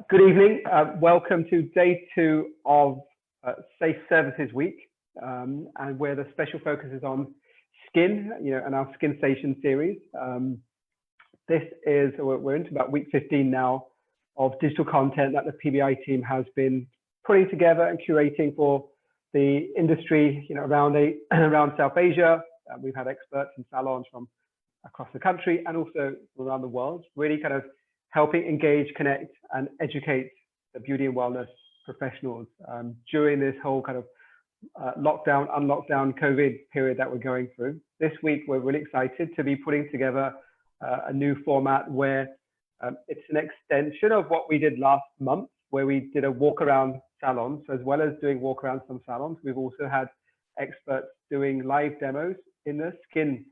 Good evening. Welcome to day 2 of Safe Services Week, and where the special focus is on skin, and our Skin Station series. We're into about week 15 now of digital content that the PBI team has been putting together and curating for the industry, around South Asia. We've had experts and salons from across the country and also around the world, really kind of helping engage, connect, and educate the beauty and wellness professionals during this whole kind of lockdown, unlockdown COVID period that we're going through. This week, we're really excited to be putting together a new format where it's an extension of what we did last month, where we did a walk around salons. So as well as doing walk around some salons, we've also had experts doing live demos in the skin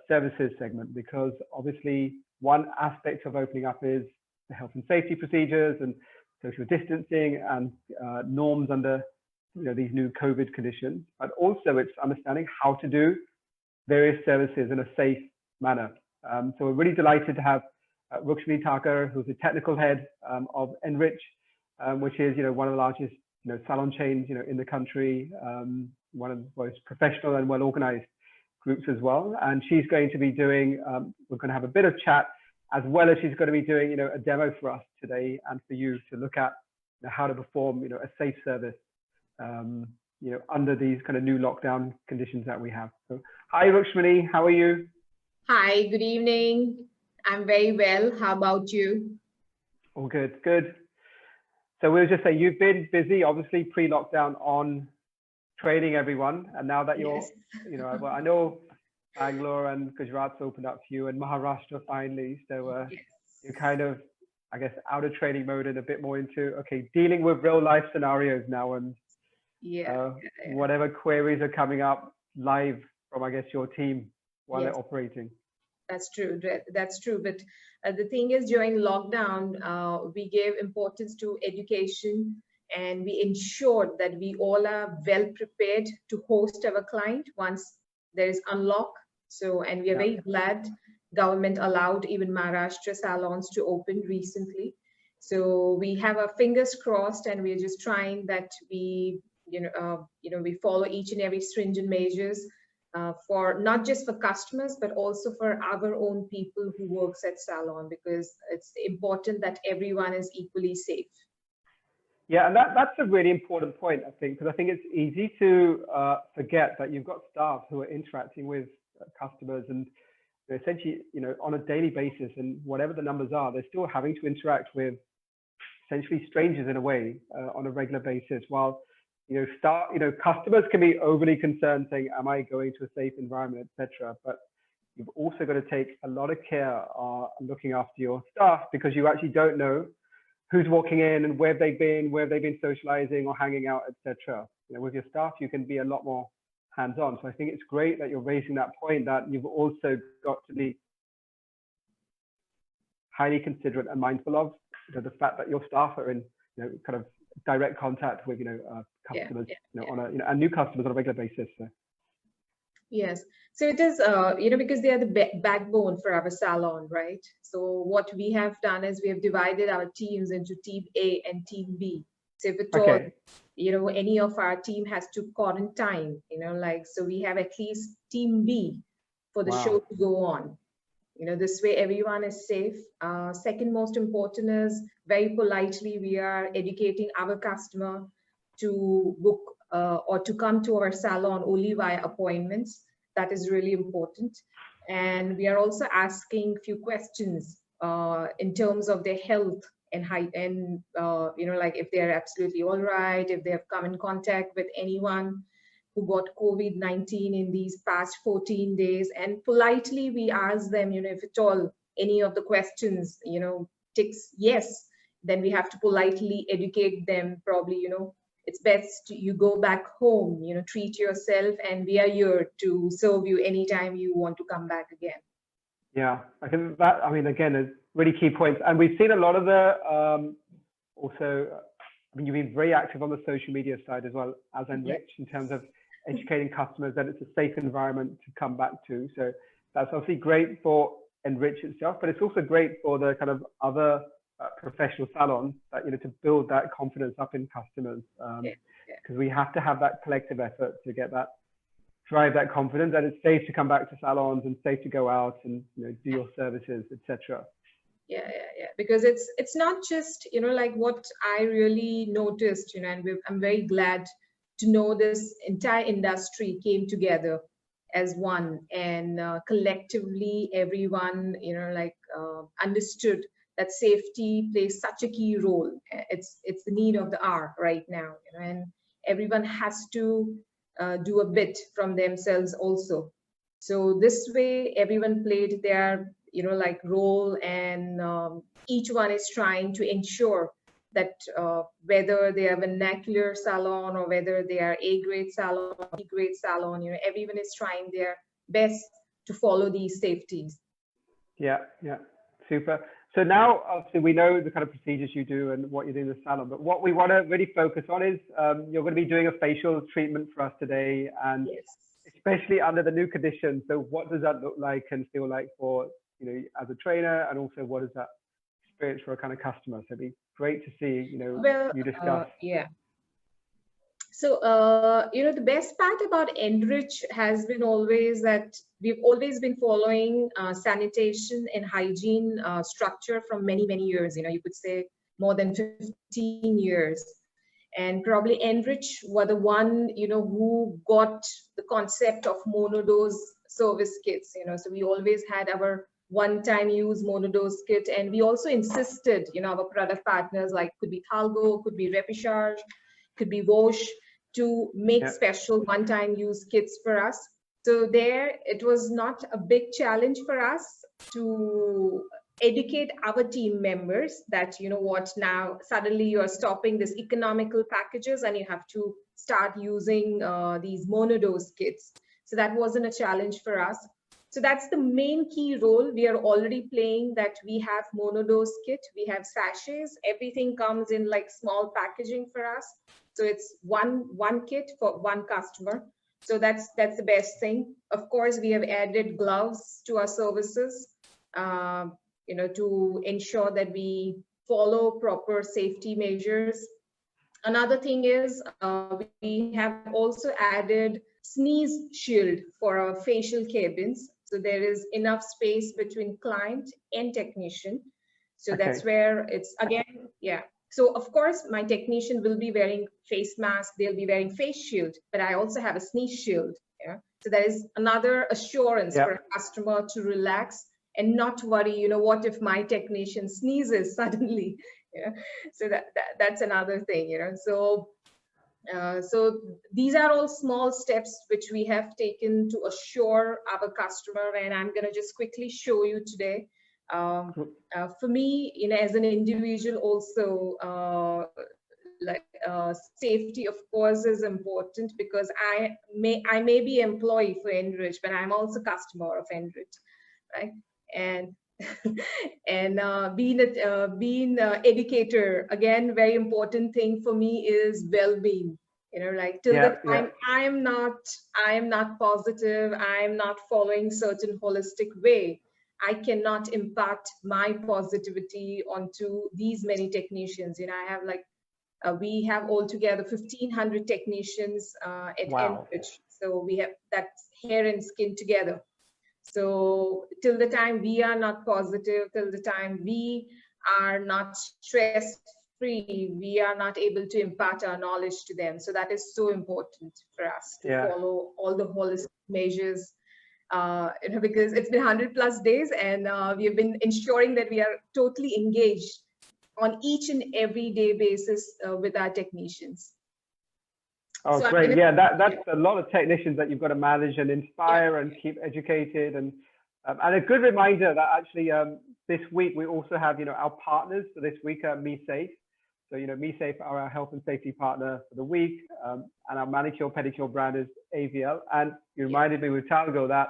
services segment, because obviously one aspect of opening up is the health and safety procedures and social distancing and norms under these new COVID conditions, but also it's understanding how to do various services in a safe manner. So we're really delighted to have RUKSHMANI THAKKAR, who's the technical head of Enrich, which is one of the largest salon chains in the country, one of the most professional and well organized groups as well. And she's going to be doing, we're going to have a bit of chat, as well as she's going to be doing a demo for us today and for you to look at how to perform a safe service under these kind of new lockdown conditions that we have. So hi RUKSHMANI, how are you? Hi, good evening. I'm very well. How about you? All good. So we'll just say you've been busy, obviously pre-lockdown, on training everyone, and now that you're, yes. Well, I know Bangalore and Gujarat's opened up for you, and Maharashtra finally. So yes. You're kind of, I guess, out of training mode and a bit more into dealing with real life scenarios now, and whatever queries are coming up live from, I guess, your team while they're operating. That's true. But the thing is, during lockdown, we gave importance to education, and we ensured that we all are well prepared to host our client once there is unlock. So, and we are very glad government allowed even Maharashtra salons to open recently. So we have our fingers crossed, and we're just trying that we, we follow each and every stringent measures for not just for customers, but also for our own people who works at salon, because it's important that everyone is equally safe. Yeah, and that's a really important point, I think, because I think it's easy to forget that you've got staff who are interacting with customers and they're essentially, on a daily basis, and whatever the numbers are, they're still having to interact with essentially strangers in a way on a regular basis. While customers can be overly concerned, saying, "Am I going to a safe environment, etc." But you've also got to take a lot of care looking after your staff, because you actually don't know who's walking in and where they've been socializing or hanging out, etc. With your staff, you can be a lot more hands-on. So I think it's great that you're raising that point, that you've also got to be highly considerate and mindful of the fact that your staff are in kind of direct contact with customers, and new customers on a regular basis. So. Yes, so it is because they are the backbone for our salon, right? So what we have done is we have divided our teams into team A and team B. So if at all, any of our team has to quarantine, so we have at least team B for the show to go on. This way everyone is safe. Second most important is, very politely, we are educating our customer to book or to come to our salon only via appointments. That is really important. And we are also asking few questions in terms of their health and height, and like if they're absolutely all right, if they have come in contact with anyone who got COVID-19 in these past 14 days. And politely we ask them, if at all any of the questions, ticks yes, then we have to politely educate them, probably, it's best you go back home, treat yourself, and we are here to serve you anytime you want to come back again. Yeah, I think that, again, is really key points. And we've seen a lot of the, you've been very active on the social media side as well as Enrich, in terms of educating customers that it's a safe environment to come back to. So that's obviously great for Enrich itself, but it's also great for the kind of other professional salon, that, you know, to build that confidence up in customers, because we have to have that collective effort to get that, drive that confidence that it's safe to come back to salons and safe to go out and, you know, do your services, etc. Yeah. Because it's not just, you know, like what I really noticed, you know, and I'm very glad to know this entire industry came together as one, and collectively everyone, you know, like understood that safety plays such a key role. It's the need of the hour right now, you know, and everyone has to do a bit from themselves also. So this way, everyone played their, you know, like role, and each one is trying to ensure that whether they are vernacular salon or whether they are A-grade salon, B-grade salon, you know, everyone is trying their best to follow these safeties. Yeah, super. So now, obviously, we know the kind of procedures you do and what you do in the salon, but what we want to really focus on is you're going to be doing a facial treatment for us today, and especially under the new conditions. So what does that look like and feel like for, you know, as a trainer, and also what is that experience for a kind of customer? So it'd be great to see, you know, you discuss. So, you know, the best part about Enrich has been always that we've always been following sanitation and hygiene structure from many, many years. You know, you could say more than 15 years. And probably Enrich were the one, you know, who got the concept of monodose service kits. You know, so we always had our one-time use monodose kit, and we also insisted, you know, our product partners, like could be Thalgo, could be Repichage, could be Vosh, to make special one-time use kits for us. So there, it was not a big challenge for us to educate our team members that, you know what, now suddenly you are stopping this economical packages and you have to start using these monodose kits. So that wasn't a challenge for us. So that's the main key role we are already playing, that we have monodose kit, we have sachets, everything comes in like small packaging for us. So it's one kit for one customer. So that's the best thing. Of course, we have added gloves to our services, you know, to ensure that we follow proper safety measures. Another thing is we have also added sneeze shield for our facial cabins. So there is enough space between client and technician. So that's where it's again, So of course, my technician will be wearing face mask, they'll be wearing face shield, but I also have a sneeze shield. So there is another assurance for a customer to relax and not worry, you know, what if my technician sneezes suddenly? So that's another thing, you know. So these are all small steps which we have taken to assure our customer, and I'm going to just quickly show you today. For me, you know, as an individual also, safety of course is important, because I may be employee for Enrich, but I'm also customer of Enrich, right? And being an educator, again, very important thing for me is well-being. You know, like till the time I am not positive, I am not following certain holistic way, I cannot impact my positivity onto these many technicians. You know, I have like we have altogether 1,500 technicians at Enrich. So we have that's hair and skin together. So till the time we are not positive, till the time we are not stress-free, we are not able to impart our knowledge to them. So that is so important for us to follow all the holistic measures, you know, because it's been 100+ days, and we have been ensuring that we are totally engaged on each and every day basis with our technicians. Oh, so great. That's a lot of technicians that you've got to manage and inspire and keep educated. And a good reminder that actually this week we also have, you know, our partners for this week are MeSafe. So, you know, MeSafe are our health and safety partner for the week, and our manicure pedicure brand is AVL. And you reminded me with Talgo that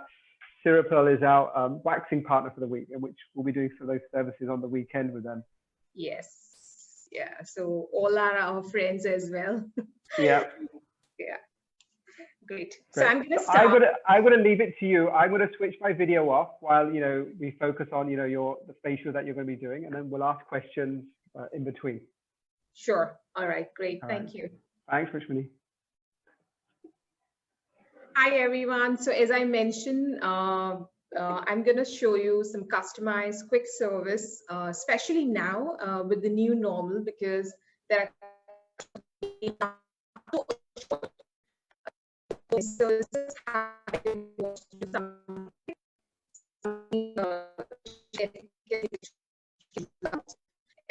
Syrupil is our waxing partner for the week, in which we'll be doing some of those services on the weekend with them. Yes. Yeah. So all are our friends as well. Great. So I'm going to So start. I'm gonna leave it to you. I'm gonna switch my video off while we focus on the facial that you're going to be doing, and then we'll ask questions in between. Sure. All right. Great. All Thank right. you. Thanks, Rukshmani. Hi, everyone. So as I mentioned, I'm going to show you some customized quick service, especially now with the new normal, because there are services having some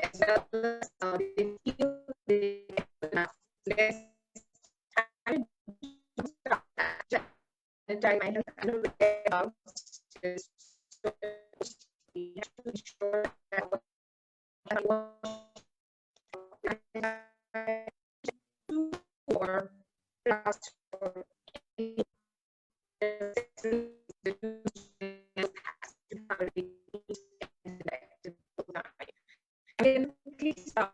as well as they feel they have less time I have about is we have to ensure that or last for any and please start.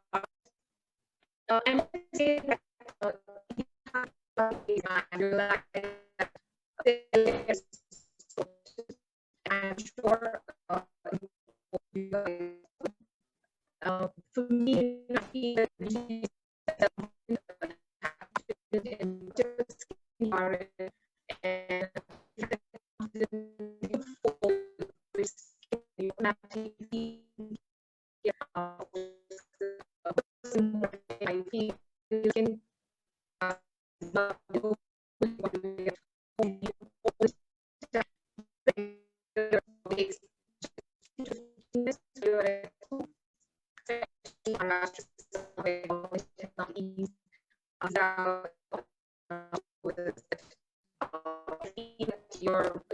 I'm going to say that I'm sure for me, you can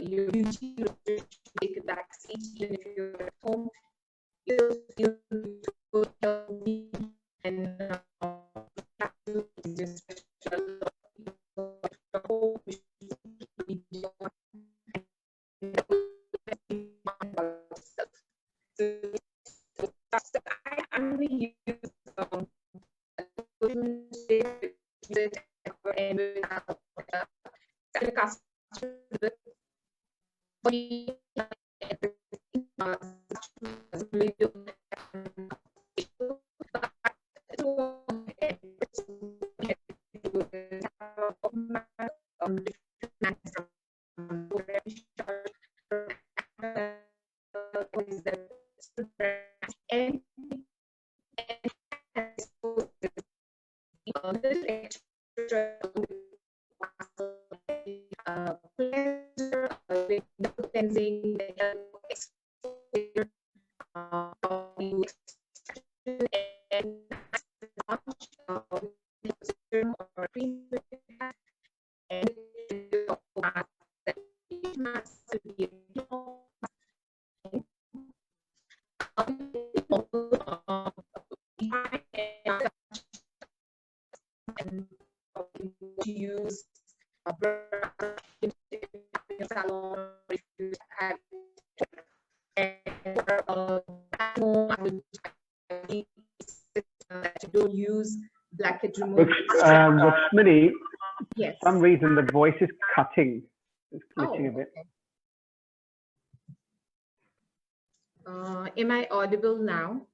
your beauty take a back seat even if you're at home. You'll feel healthy and I'm going to use cleansing or cream and to use a brush in your salon if you have and you don't use blackhead removal. Rukshmani, Yes. for some reason the voice is cutting. It's glitching a bit. Am I audible now?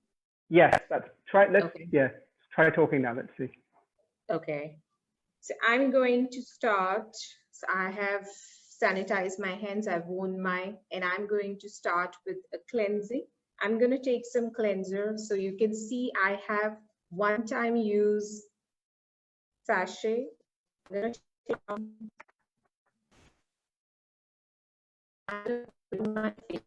Yes, try talking now. Let's see. Okay. So I'm going to start. So I have sanitized my hands. I've worn and I'm going to start with a cleansing. I'm going to take some cleanser. So you can see I have one-time use sachet. I'm going to take my face.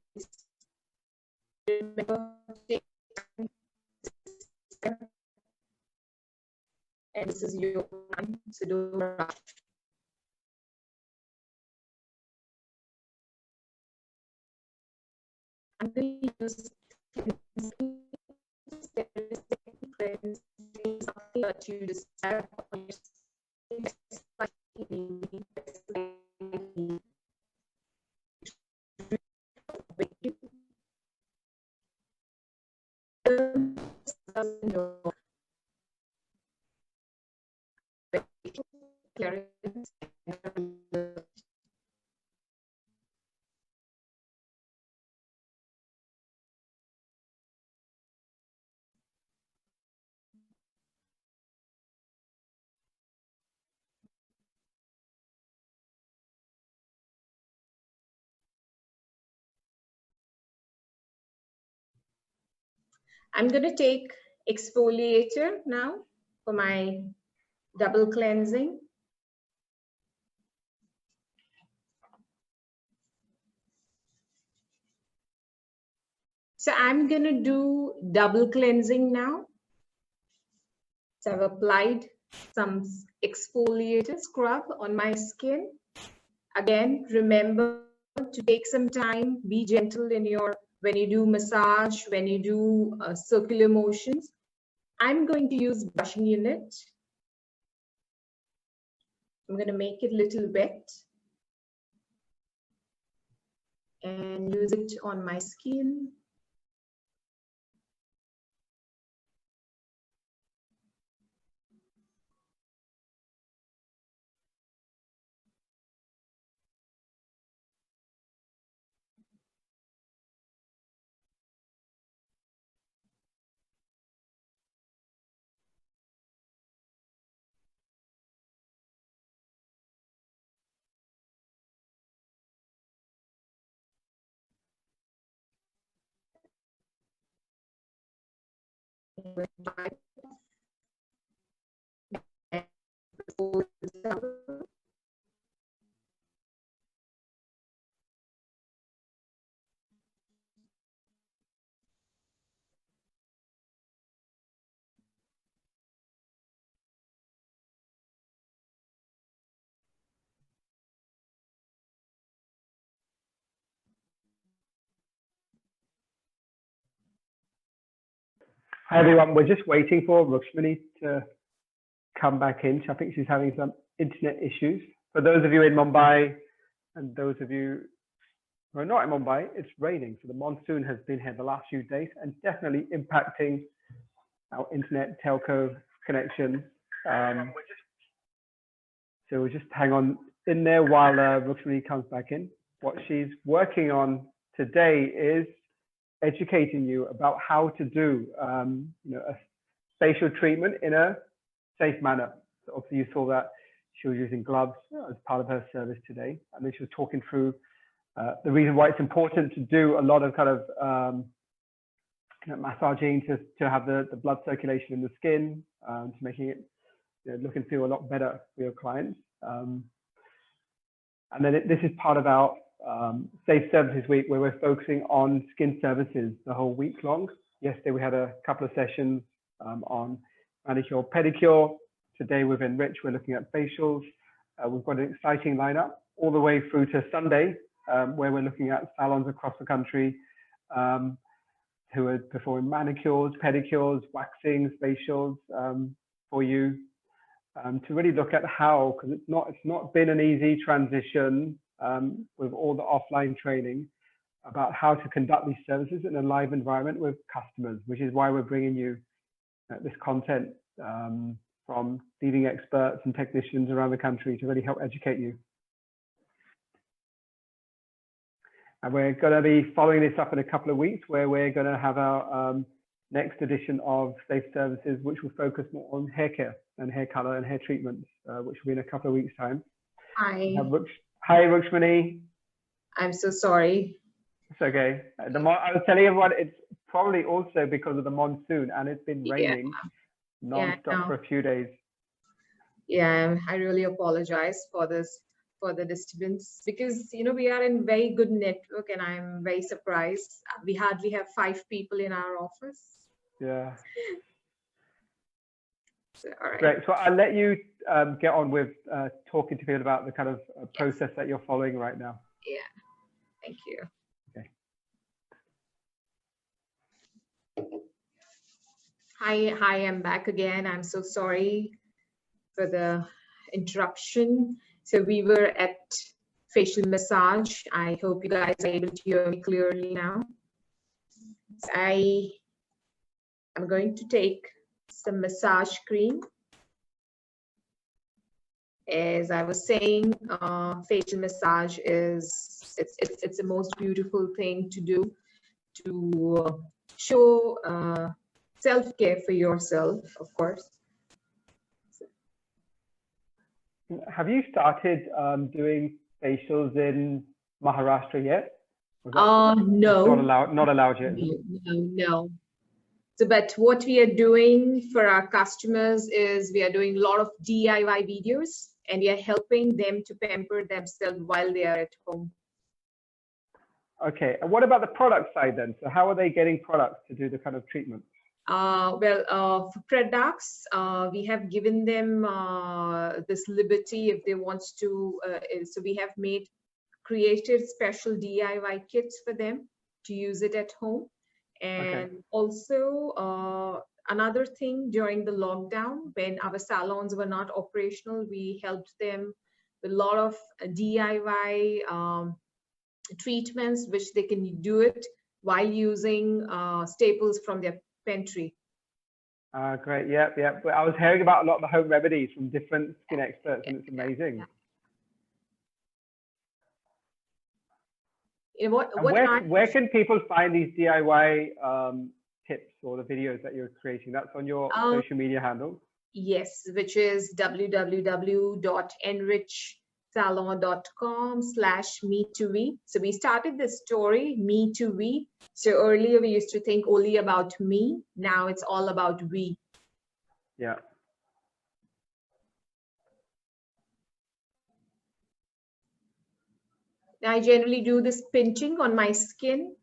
And this is your one, so don't rush. I'm going to use something that you decide on I'm going to take exfoliator now for my double cleansing. So I'm going to do double cleansing now. So I've applied some exfoliator scrub on my skin. Again, remember to take some time, be gentle in your, when you do massage, when you do circular motions. I'm going to use brushing unit. I'm going to make it a little wet and use it on my skin. Hi everyone, we're just waiting for RUKSHMANI to come back in. I think she's having some internet issues. For those of you in Mumbai and those of you who are not in Mumbai, it's raining. So the monsoon has been here the last few days and definitely impacting our internet telco connection. So we'll just hang on in there while RUKSHMANI comes back in. What she's working on today is educating you about how to do a facial treatment in a safe manner. So obviously you saw that she was using gloves as part of her service today, and then she was talking through the reason why it's important to do a lot of kind of massaging to have the blood circulation in the skin, to making it look and feel a lot better for your clients. And then this is part of our Safe Services Week, where we're focusing on skin services the whole week long. Yesterday we had a couple of sessions on manicure, pedicure. Today with Enrich, we're looking at facials. We've got an exciting lineup all the way through to Sunday, where we're looking at salons across the country who are performing manicures, pedicures, waxings, facials for you, to really look at how, because it's not been an easy transition with all the offline training about how to conduct these services in a live environment with customers, which is why we're bringing you this content from leading experts and technicians around the country to really help educate you. And we're going to be following this up in a couple of weeks, where we're going to have our next edition of Safe Services, which will focus more on hair care and hair color and hair treatments, which will be in a couple of weeks' time. Hi. Hi, RUKSHMANI. I'm so sorry. It's okay. I was telling everyone it's probably also because of the monsoon, and it's been raining non-stop for a few days. Yeah, I really apologize for this, for the disturbance, because we are in very good network, and I'm very surprised. We hardly have 5 people in our office. Yeah. So, all right. Great. So I'll let you get on with talking to people about the kind of process that you're following right now. Yeah. Thank you. Okay. Hi, I'm back again. I'm so sorry for the interruption. So we were at facial massage. I hope you guys are able to hear me clearly now. So I'm going to take some massage cream. As I was saying, facial massage it's the most beautiful thing to do to show self-care for yourself, of course. Have you started doing facials in Maharashtra yet? No. Not allowed yet. No. So, but what we are doing for our customers is we are doing a lot of DIY videos, and we are helping them to pamper themselves while they are at home. Okay, and what about the product side then? So how are they getting products to do the kind of treatment? For products, we have given them this liberty if they want to. So we have created special DIY kits for them to use it at home. And also another thing, during the lockdown, when our salons were not operational, we helped them with a lot of DIY treatments, which they can do it while using staples from their pantry. Great, yeah. But I was hearing about a lot of the home remedies from different skin experts, and it's amazing. Yeah. You know, where can people find these DIY tips or the videos that you're creating? That's on your social media handle? Yes, which is www.enrichsalon.com/me2we. So we started this story, me to we. So earlier we used to think only about me. Now it's all about we. Yeah. I generally do this pinching on my skin.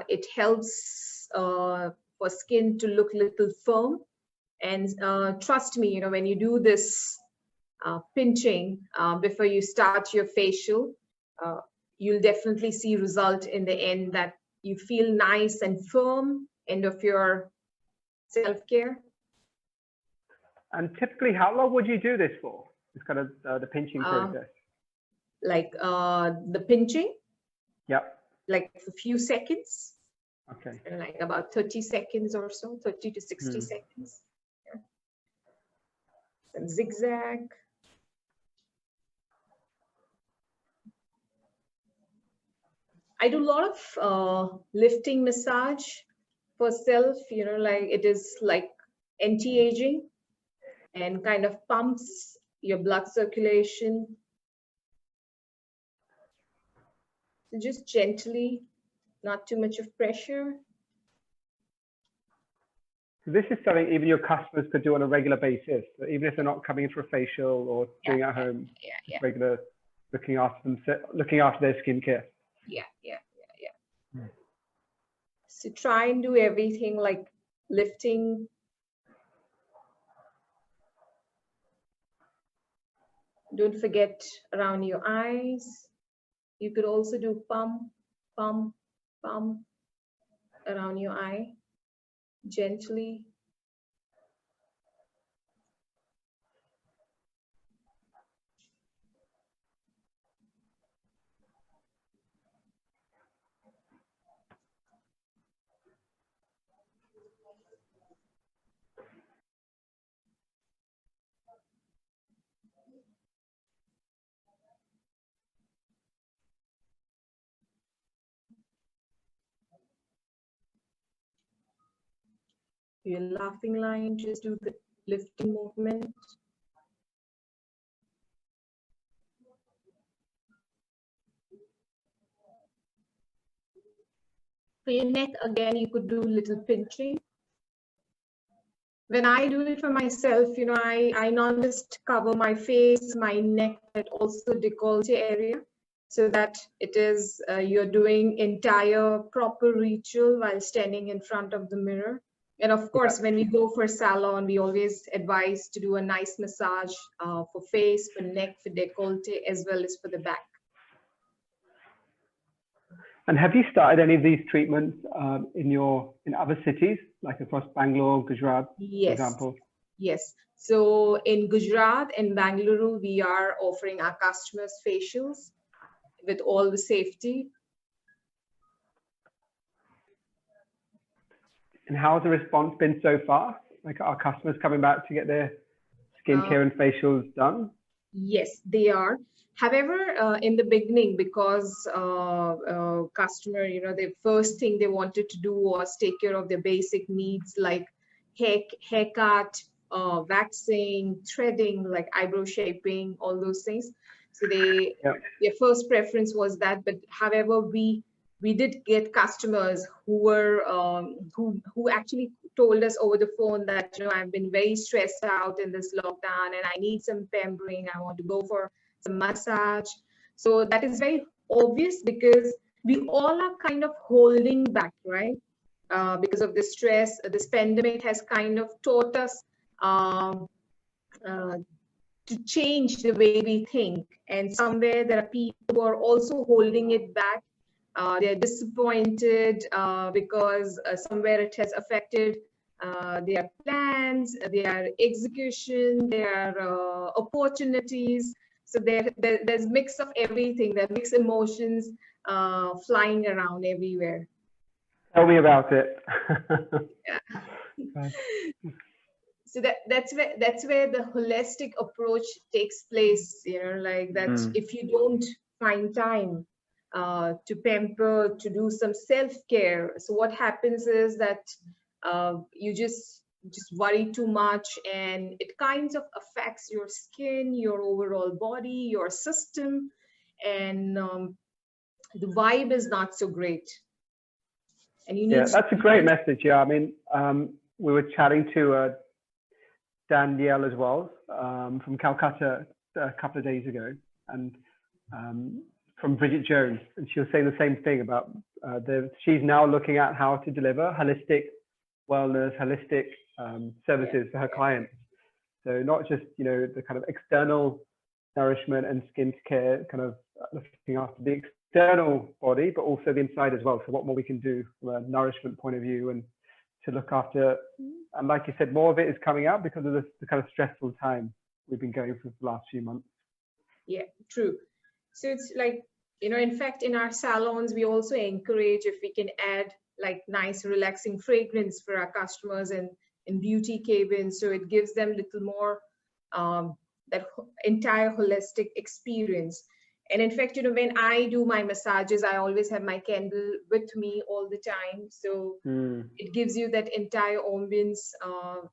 It helps for skin to look a little firm. And trust me, you know, when you do this pinching before you start your facial, you'll definitely see result in the end, that you feel nice and firm end of your self-care. And typically, how long would you do this for? This kind of the pinching process? Like the pinching? Yep. Like a few seconds. Okay. Like about 30 seconds or so, 30 to 60 seconds. Yeah. Some zigzag. I do a lot of lifting massage for self, you know, like it is like anti-aging and kind of pumps your blood circulation. So just gently, not too much of pressure. So this is something even your customers could do on a regular basis. So even if they're not coming in for a facial or doing at home, regular looking after their skincare. Yeah. So try and do everything like lifting. Don't forget around your eyes. You could also do pump around your eye, gently. Your laughing line, just do the lifting movement. For your neck, again, you could do a little pinching. When I do it for myself, you know, I not just cover my face, my neck, but also décolleté area, so that it is you're doing entire proper ritual while standing in front of the mirror. And of course, when we go for salon, we always advise to do a nice massage for face, for neck, for décolleté, as well as for the back. And have you started any of these treatments in other cities, like across Bangalore, Gujarat, for example? Yes. So in Gujarat and Bangalore, we are offering our customers facials with all the safety. And how has the response been so far? Like, are customers coming back to get their skincare and facials done? Yes, they are. However, in the beginning, because customer, you know, the first thing they wanted to do was take care of their basic needs like haircut, waxing, threading, like eyebrow shaping, all those things. So their first preference was that. But however, we did get customers who were who actually told us over the phone that, you know, I've been very stressed out in this lockdown and I need some pampering. I want to go for some massage. So that is very obvious because we all are kind of holding back, right? Because of the stress, this pandemic has kind of taught us to change the way we think. And somewhere there are people who are also holding it back. They're disappointed because somewhere it has affected their plans, their execution, their opportunities. So there's mix of everything, there are mixed emotions flying around everywhere. Tell me about it. Yeah. So that's where the holistic approach takes place, you know, like that. If you don't find time to pamper, to do some self-care, so what happens is that you just worry too much, and it kind of affects your skin, your overall body, your system, and the vibe is not so great. And you need that's a great message. Yeah, I mean, we were chatting to Danielle as well, from Calcutta a couple of days ago, and from Bridget Jones, and she was saying the same thing about she's now looking at how to deliver holistic wellness, holistic services for her clients. So not just, you know, the kind of external nourishment and skin care, kind of looking after the external body, but also the inside as well. So what more we can do from a nourishment point of view, and to look after, and like you said, more of it is coming out because of the kind of stressful time we've been going through the last few months. Yeah, true. So it's like, you know, in fact, in our salons, we also encourage if we can add like nice relaxing fragrance for our customers in beauty cabins. So it gives them a little more that entire holistic experience. And in fact, you know, when I do my massages, I always have my candle with me all the time. So it gives you that entire ambience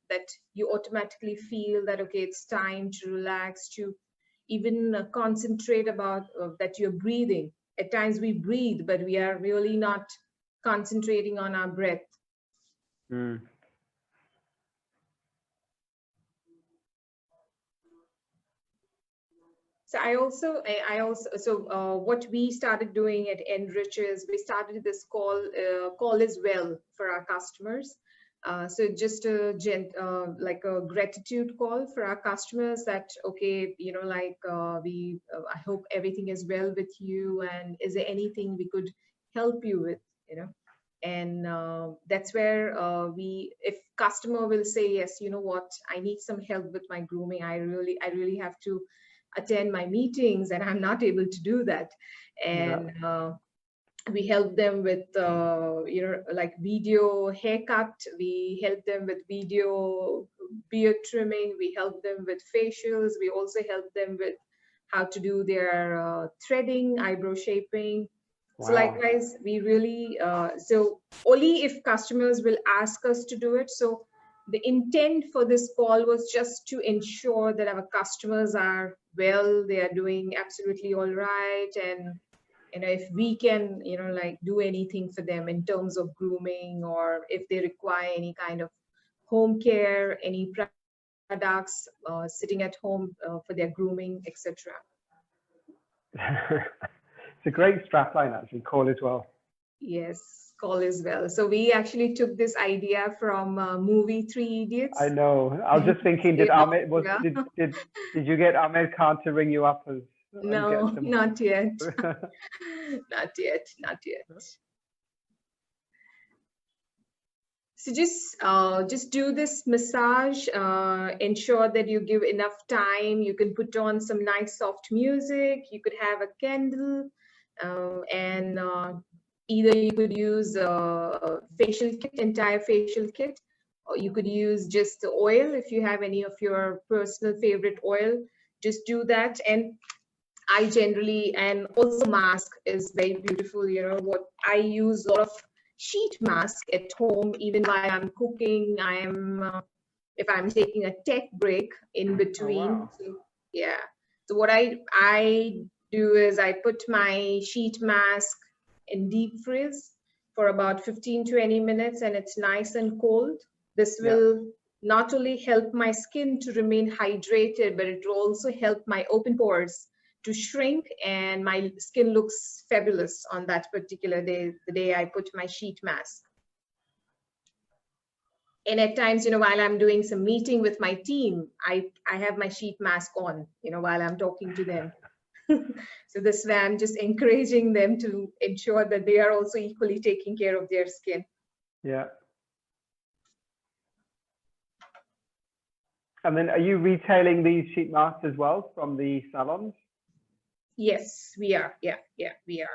that you automatically feel that, okay, it's time to relax, to even concentrate about that you're breathing. At times we breathe, but we are really not concentrating on our breath. So I also, what we started doing at Enrich is we started this call as well for our customers. So just like a gratitude call for our customers that, okay, you know, like I hope everything is well with you, and is there anything we could help you with, you know? And that's where if customer will say, yes, you know what, I need some help with my grooming, I really have to attend my meetings and I'm not able to do that. And we help them with, you know, like video haircut. We help them with video beard trimming. We help them with facials. We also help them with how to do their threading, eyebrow shaping. Wow. So likewise, we really, so only if customers will ask us to do it. So the intent for this call was just to ensure that our customers are well, they are doing absolutely all right. And, you know, if we can, you know, like do anything for them in terms of grooming, or if they require any kind of home care, any products, sitting at home for their grooming, etc. It's a great strapline, actually, call as well. Yes, call as well. So we actually took this idea from movie Three Idiots. I know. I was just thinking, did you get Ahmed Khan to ring you up as? No, not yet. Not yet. So just do this massage. Ensure that you give enough time. You can put on some nice soft music. You could have a candle, and either you could use a facial kit, entire facial kit, or you could use just the oil if you have any of your personal favorite oil. Just do that. And I generally, and also mask is very beautiful. You know what, I use a lot of sheet mask at home, even while I'm cooking. If I'm taking a tech break in between. Oh, wow. So, yeah. So what I do is I put my sheet mask in deep freeze for about 15-20 minutes, and it's nice and cold. This will not only help my skin to remain hydrated, but it will also help my open pores to shrink, and my skin looks fabulous on that particular day, the day I put my sheet mask. And at times, while I'm doing some meeting with my team, I have my sheet mask on, while I'm talking to them. So this way I'm just encouraging them to ensure that they are also equally taking care of their skin. Yeah. And then are you retailing these sheet masks as well from the salons? Yes, we are. Yeah, we are.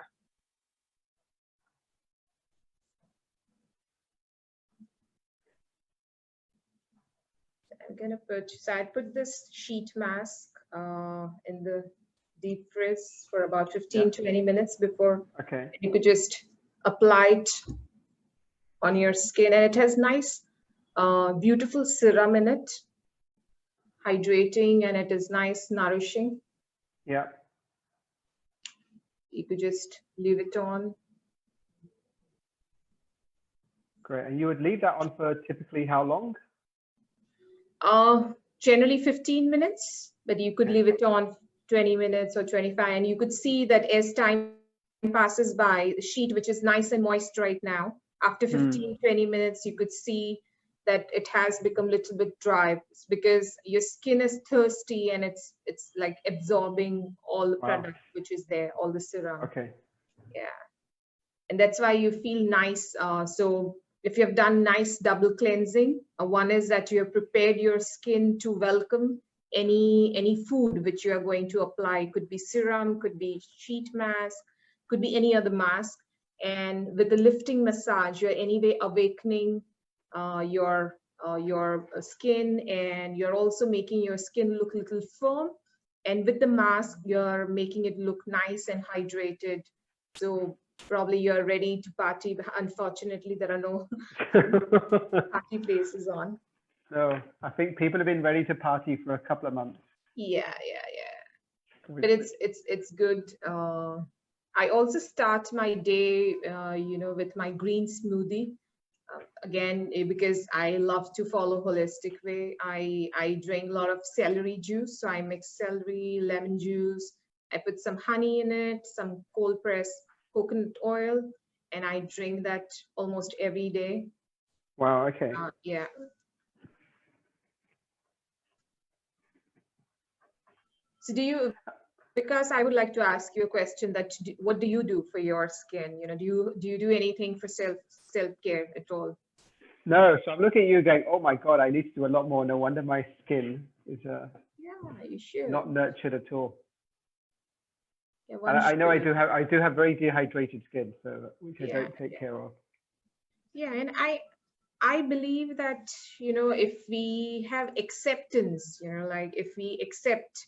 I'm gonna I put this sheet mask in the deep frizz for about 15-20 minutes before. Okay. You could just apply it on your skin, and it has nice, beautiful serum in it, hydrating, and it is nice, nourishing. Yeah. You could just leave it on. Great. And you would leave that on for typically how long? Generally 15 minutes, but you could leave it on 20 minutes or 25, and you could see that as time passes by, the sheet, which is nice and moist right now, after 15-20 minutes, you could see that it has become a little bit dry. It's because your skin is thirsty, and it's like absorbing all the product which is there, all the serum. Okay. Yeah, and that's why you feel nice. So if you have done nice double cleansing, one is that you have prepared your skin to welcome any food which you are going to apply. Could be serum, could be sheet mask, could be any other mask. And with the lifting massage, you're anyway awakening your skin, and you're also making your skin look a little firm. And with the mask, you're making it look nice and hydrated. So probably you're ready to party, but unfortunately there are no party places on. No, I think people have been ready to party for a couple of months. Yeah. But it's good. I also start my day, with my green smoothie. Again, because I love to follow holistic way. I drink a lot of celery juice. So I mix celery, lemon juice. I put some honey in it, some cold pressed coconut oil, and I drink that almost every day. Wow. Okay. Yeah. So because I would like to ask you a question, that what do you do for your skin? Do you do anything for self-care at all? No, so I'm looking at you going, oh my God, I need to do a lot more. No wonder my skin is you should. not nurtured at all. Yeah, I know I do have very dehydrated skin, so which I don't take care of. Yeah, and I believe that if we have acceptance, like if we accept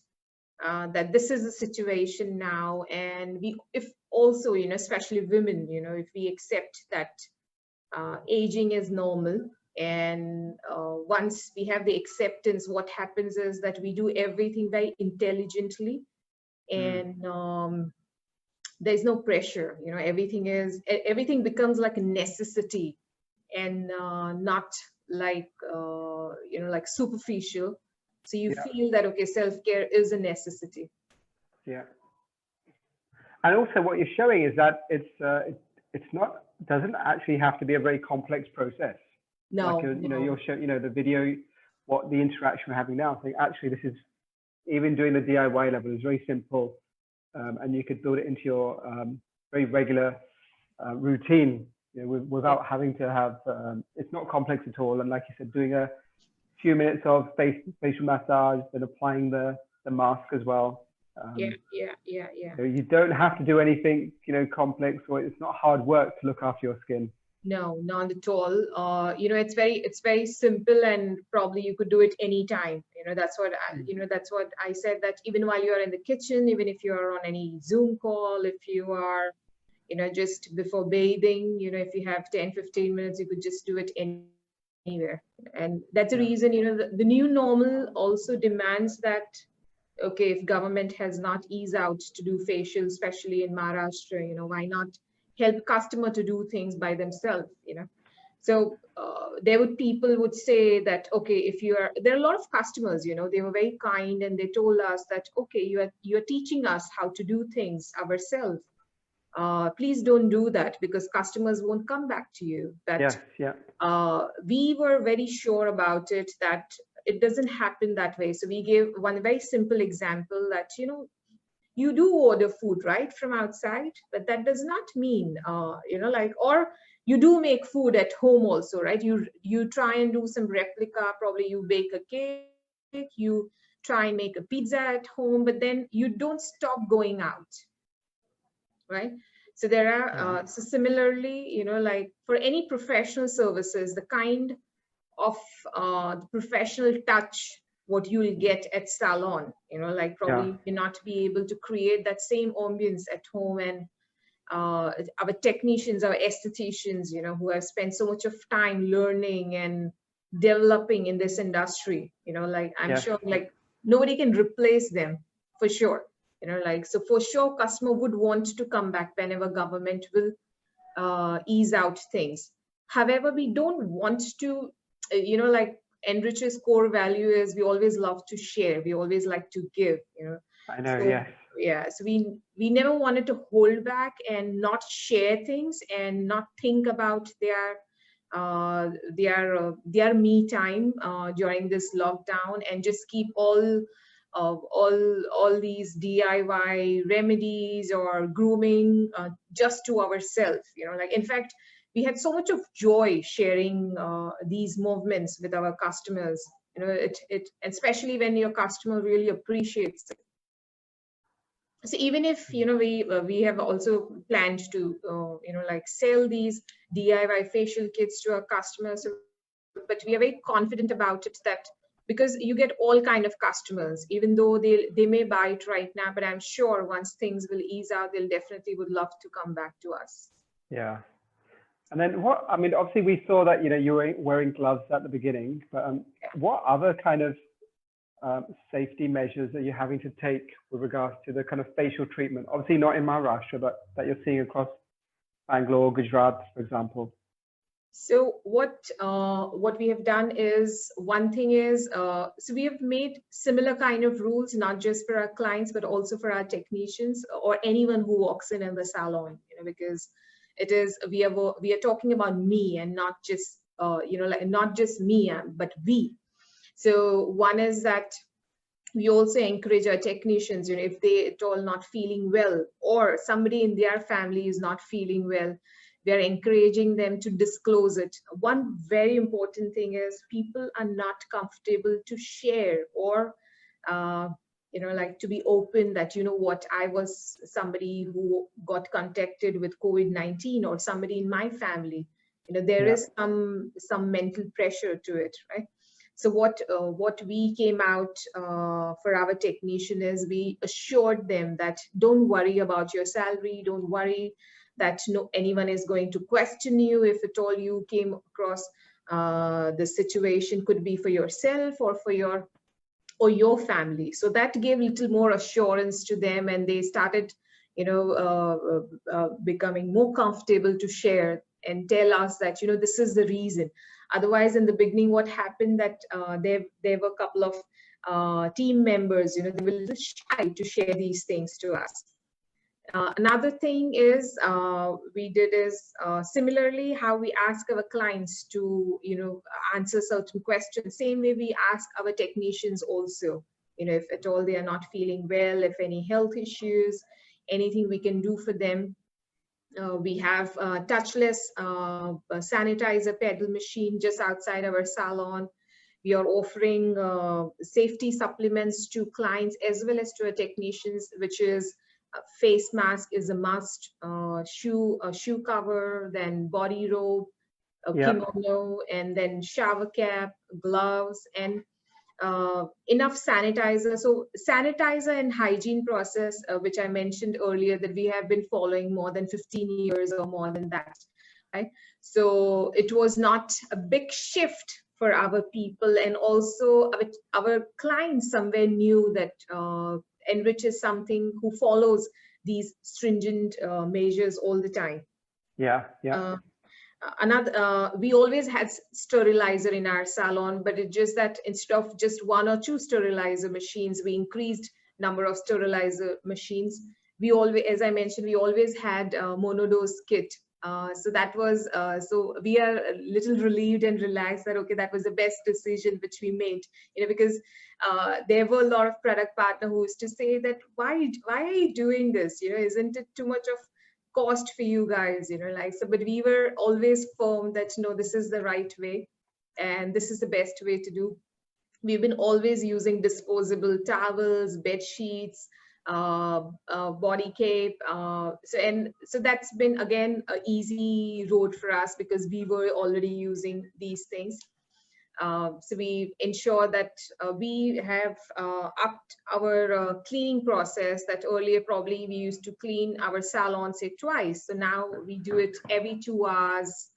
that this is the situation now, and if also especially women, if we accept that aging is normal, and once we have the acceptance, what happens is that we do everything very intelligently, and there's no pressure. Everything becomes like a necessity, and not like like superficial. So you feel that, okay, self-care is a necessity. Yeah. And also what you're showing is that doesn't actually have to be a very complex process. No. Like you're showing, the video, what the interaction we're having now. I think actually this is, even doing the DIY level is very simple, and you could build it into your very regular routine, without having to have. It's not complex at all, and like you said, doing a few minutes of facial massage, then applying the mask as well. Yeah. You don't have to do anything, complex, or it's not hard work to look after your skin. No, not at all. It's very simple, and probably you could do it anytime. That's what I said, that even while you're in the kitchen, even if you're on any Zoom call, if you are, just before bathing, if you have 10-15 minutes, you could just do it anywhere. And that's the reason, the new normal also demands that, okay, if government has not eased out to do facial, especially in Maharashtra, why not help customer to do things by themselves, So people would say that, okay, if there are a lot of customers, you know, they were very kind and they told us that, okay, you're teaching us how to do things ourselves. Please don't do that because customers won't come back to you. That we were very sure about it, that it doesn't happen that way. So we gave one very simple example that, you know, you do order food, right, from outside, but that does not mean, you know, like, or you do make food at home also, right? You try and do some replica, probably you bake a cake, you try and make a pizza at home, but then you don't stop going out, right? So there are, so similarly, you know, like for any professional services, the kind of the professional touch what you will get at Salon, you know, like probably you may not be able to create that same ambience at home. And our technicians, our estheticians, you know, who have spent so much of time learning and developing in this industry, you know, like I'm sure like nobody can replace them for sure, you know, like, so for sure customer would want to come back whenever government will ease out things. However, we don't want to, you know, like Enrich's core value is we always love to share. We always like to give, you know. I know, so, yeah. So we never wanted to hold back and not share things and not think about their me time during this lockdown, and just keep all these DIY remedies or grooming just to ourselves, you know, like in fact we had so much of joy sharing these movements with our customers, you know, it especially when your customer really appreciates it. So even if, you know, we have also planned to you know, like sell these DIY facial kits to our customers, but we are very confident about it, that because you get all kind of customers, even though they may buy it right now, but I'm sure once things will ease out, they'll definitely would love to come back to us. Yeah. And then what, I mean, obviously we saw that, you know, you were wearing gloves at the beginning, but what other kind of safety measures are you having to take with regards to the kind of facial treatment? Obviously not in Maharashtra, but that you're seeing across Bangalore, Gujarat, for example. So what we have done is, one thing is, so we have made similar kind of rules, not just for our clients, but also for our technicians or anyone who walks in the salon, you know, because it is, we are talking about me and not just, you know, like not just me, but we. So one is that we also encourage our technicians, you know, if they at all not feeling well or somebody in their family is not feeling well, we are encouraging them to disclose it. One very important thing is people are not comfortable to share or, you know, like to be open that, you know what, I was somebody who got contacted with COVID-19 or somebody in my family. You know, there is some mental pressure to it, right? So what we came out for our technician is we assured them that don't worry about your salary, don't worry that anyone is going to question you if at all you came across the situation, could be for yourself or for your family. So that gave a little more assurance to them, and they started, you know, becoming more comfortable to share and tell us that, you know, this is the reason. Otherwise, in the beginning, what happened that there were a couple of team members, you know, they were a little shy to share these things to us. Another thing is we did is similarly how we ask our clients to, you know, answer certain questions. Same way we ask our technicians also, you know, if at all they are not feeling well, if any health issues, anything we can do for them. We have touchless sanitizer pedal machine just outside our salon. We are offering safety supplements to clients as well as to our technicians, which is face mask is a must, shoe cover, then body robe, kimono, and then shower cap, gloves, and enough sanitizer. So sanitizer and hygiene process, which I mentioned earlier, that we have been following more than 15 years or more than that, right? So it was not a big shift for our people, and also our clients somewhere knew that Enrich is something who follows these stringent measures all the time. we always had sterilizer in our salon, but it's just that instead of just 1 or 2 sterilizer machines, we increased number of sterilizer machines. We always, as I mentioned, we always had a monodose kit. So that was, so we are a little relieved and relaxed that, okay, that was the best decision which we made, because there were a lot of product partner who used to say that, why are you doing this? Isn't it too much of cost for you guys? So, but we were always firm that, no, this is the right way and this is the best way to do. We've been always using disposable towels, bed sheets, body cape. So that's been, again, an easy road for us because we were already using these things. So we ensure that we have upped our cleaning process. That earlier probably we used to clean our salon, say, twice. So now we do it every 2 hours,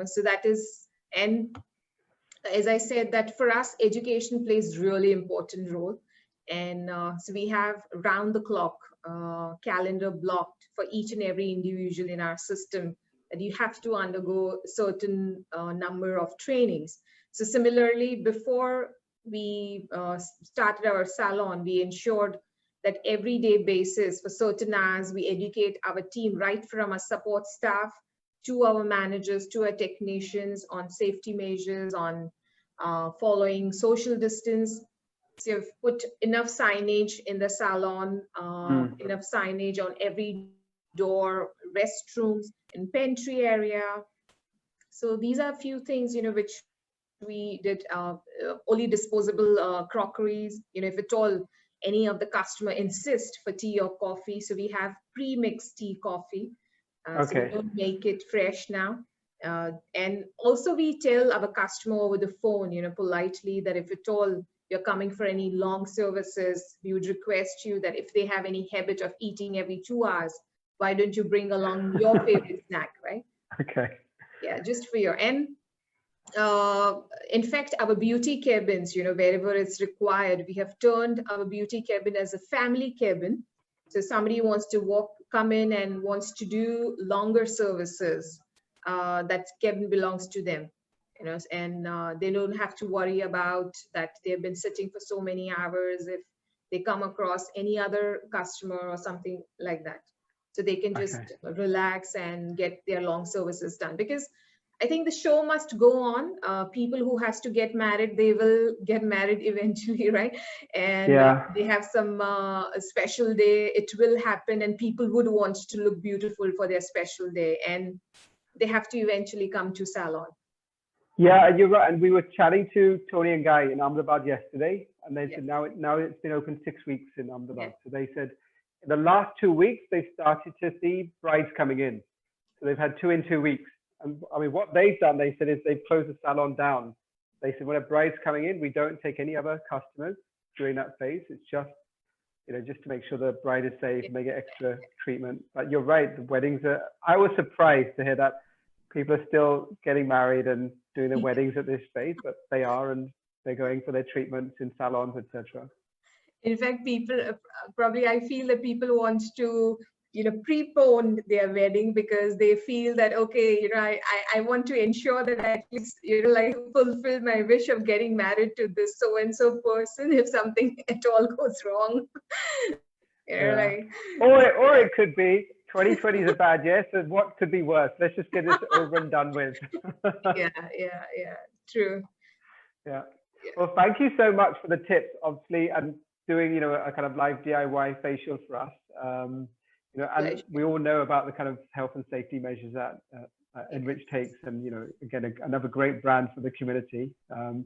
so that is, and as I said, that for us, education plays really important role. And so we have round the clock calendar blocked for each and every individual in our system that you have to undergo a certain number of trainings. So similarly, before we started our salon, we ensured that everyday basis for certain hours, we educate our team right from our support staff to our managers, to our technicians on safety measures, on following social distance. So you've put enough signage in the salon, enough signage on every door, restrooms, in pantry area. So these are a few things, which we did. Only disposable crockeries, if at all any of the customer insist for tea or coffee. So we have pre-mixed tea, coffee. So we don't make it fresh now. And also we tell our customer over the phone, politely, that if at all you're coming for any long services, we would request you that if they have any habit of eating every 2 hours, why don't you bring along your favorite snack, right? Okay. Yeah, just for your, and in fact, our beauty cabins, wherever it's required, we have turned our beauty cabin as a family cabin. So somebody wants to come in and wants to do longer services, that cabin belongs to them, and they don't have to worry about that they've been sitting for so many hours if they come across any other customer or something like that. So they can just relax and get their long services done, because I think the show must go on. People who has to get married, they will get married eventually, right? And they have some special day, it will happen, and people would want to look beautiful for their special day, and they have to eventually come to salon. Yeah, and you're right. And we were chatting to Tony and Guy in Ahmedabad yesterday, and they said now it's been open 6 weeks in Ahmedabad. So they said in the last 2 weeks, they've started to see brides coming in. So they've had 2 in 2 weeks. And I mean, what they've done, they said, is they've closed the salon down. They said, when a bride's coming in, we don't take any other customers during that phase. It's just, just to make sure the bride is safe and they get extra treatment. But you're right, the weddings are, I was surprised to hear that people are still getting married and doing their weddings at this phase, but they are, and they're going for their treatments in salons, etc. In fact, people, probably I feel that people want to, prepone their wedding because they feel that, okay, I want to ensure that I at least, like fulfill my wish of getting married to this so-and-so person if something at all goes wrong. Like, or it could be 2020 is a bad year, so what could be worse? Let's just get this over and done with. yeah, true. Yeah. Well, thank you so much for the tips, obviously, and doing, a kind of live DIY facial for us. And we all know about the kind of health and safety measures that Enrich takes, and, again, another great brand for the community. And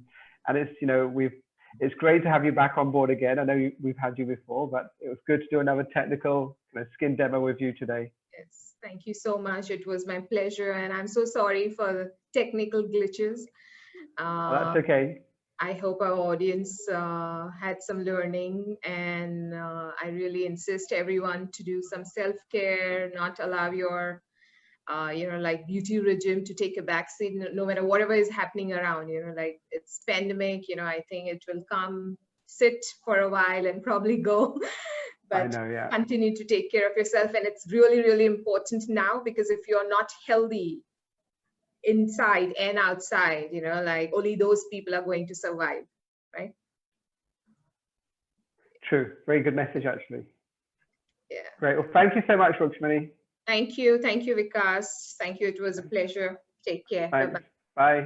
it's, it's great to have you back on board again. I know we've had you before, but it was good to do another technical skin demo with you today. Yes, thank you so much. It was my pleasure, and I'm so sorry for the technical glitches. That's okay. I hope our audience had some learning, and I really insist everyone to do some self-care, not allow your, like beauty regime to take a backseat, no matter whatever is happening around, like it's pandemic, I think it will come, sit for a while and probably go, but continue to take care of yourself. And it's really, really important now, because if you're not healthy, inside and outside, you know, like only those people are going to survive, right? True. Very good message, actually. Yeah. Great. Well, thank you so much, RUKSHMANI. Thank you. Thank you, Vikas. Thank you. It was a pleasure. Take care. Thanks. Bye-bye. Bye.